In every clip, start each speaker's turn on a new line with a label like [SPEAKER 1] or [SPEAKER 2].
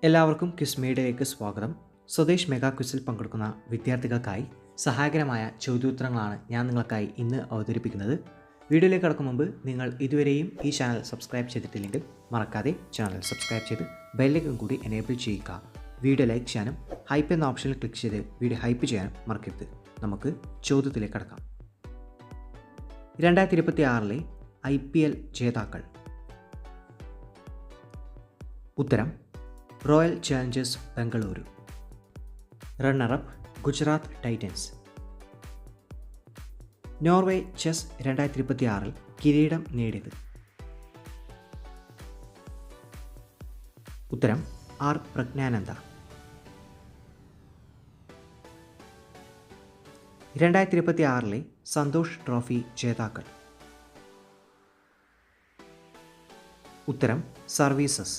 [SPEAKER 1] എല്ലാവർക്കും ക്വിസ് മീഡിയയിലേക്ക് സ്വാഗതം. സ്വദേശ് മെഗാ ക്വിസിൽ പങ്കെടുക്കുന്ന വിദ്യാർത്ഥികൾക്കായി സഹായകരമായ ചോദ്യോത്തരങ്ങളാണ് ഞാൻ നിങ്ങൾക്കായി ഇന്ന് അവതരിപ്പിക്കുന്നത്. വീഡിയോയിലേക്ക് കടക്കും മുമ്പ് നിങ്ങൾ ഇതുവരെയും ഈ ചാനൽ സബ്സ്ക്രൈബ് ചെയ്തിട്ടില്ലെങ്കിൽ മറക്കാതെ ചാനൽ സബ്സ്ക്രൈബ് ചെയ്ത് ബെല്ലൈക്കൺ കൂടി എനേബിൾ ചെയ്യുക. വീഡിയോ ലൈക്ക് ചെയ്യാനും ഹൈപ്പ് എന്ന ഓപ്ഷനിൽ ക്ലിക്ക് ചെയ്ത് വീഡിയോ ഹൈപ്പ് ചെയ്യാനും മറക്കരുത്. നമുക്ക് ചോദ്യത്തിലേക്ക് കടക്കാം. 2026 IPL ജേതാക്കൾ. ഉത്തരം royal challengers Bengaluru. Runner-up Gujarat Titans. Norway chess 2026 കിരീടം നേടിയത്. ഉത്തരം ആർ പ്രജ്ഞാനന്ദ. 2026 സന്തോഷ് ട്രോഫി ജേതാക്കൾ. ഉത്തരം സർവീസസ്.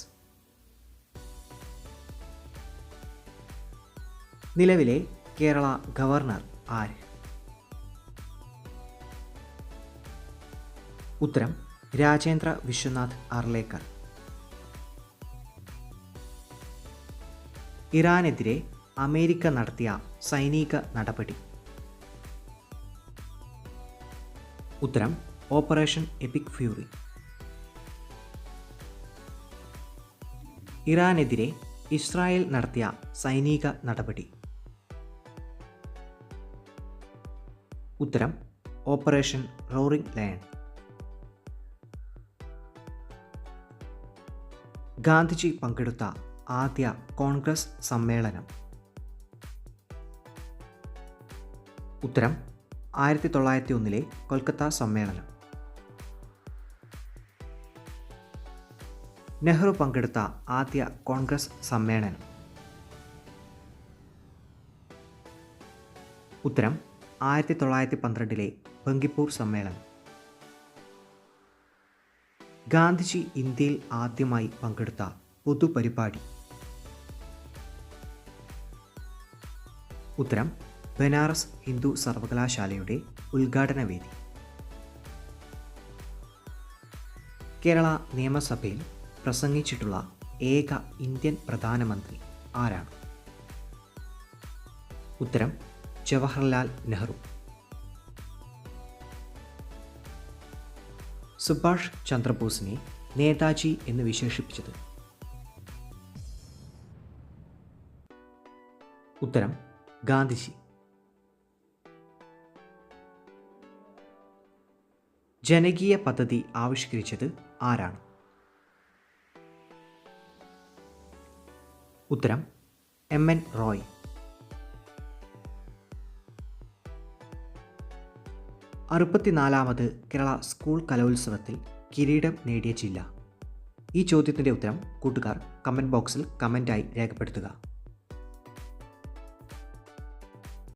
[SPEAKER 1] നിലവിലെ കേരള ഗവർണർ ആര്? ഉത്തരം രാജേന്ദ്ര വിശ്വനാഥ് അർലേക്കർ. ഇറാനെതിരെ അമേരിക്ക നടത്തിയ സൈനിക നടപടി. ഉത്തരം ഓപ്പറേഷൻ എപ്പിക് ഫ്യൂറി. ഇറാനെതിരെ ഇസ്രായേൽ നടത്തിയ സൈനിക നടപടി. ഉത്തരം ഓപ്പറേഷൻ റോറിംഗ് ലയൺ. ഗാന്ധിജി പങ്കെടുത്ത ആദ്യ കോൺഗ്രസ് സമ്മേളനം. ഉത്തരം 1901 കൊൽക്കത്ത സമ്മേളനം. നെഹ്റു പങ്കെടുത്ത ആദ്യ കോൺഗ്രസ് സമ്മേളനം. ഉത്തരം 1912 ബങ്കിപ്പൂർ സമ്മേളനം. ഗാന്ധിജി ഇന്ത്യയിൽ ആദ്യമായി പങ്കെടുത്ത പൊതുപരിപാടി. ഉത്തരം ബനാറസ് ഹിന്ദു സർവകലാശാലയുടെ ഉദ്ഘാടന വേദി. കേരള നിയമസഭയിൽ പ്രസംഗിച്ചിട്ടുള്ള ഏക ഇന്ത്യൻ പ്രധാനമന്ത്രി ആരാണ്? ഉത്തരം ജവഹർലാൽ നെഹ്റു. സുഭാഷ് ചന്ദ്രബോസിനെ നേതാജി എന്ന് വിശേഷിപ്പിച്ചത്. ഉത്തരം ഗാന്ധിജി. ജനകീയ പദ്ധതി ആവിഷ്കരിച്ചത് ആരാണ്? ഉത്തരം MN റോയ്. അറുപത്തിനാലാമത് കേരള സ്കൂൾ കലോത്സവത്തിൽ കിരീടം നേടിയ ജില്ല. ഈ ചോദ്യത്തിൻ്റെ ഉത്തരം കൂട്ടുകാർ കമൻറ്റ് ബോക്സിൽ കമൻറ്റായി രേഖപ്പെടുത്തുക.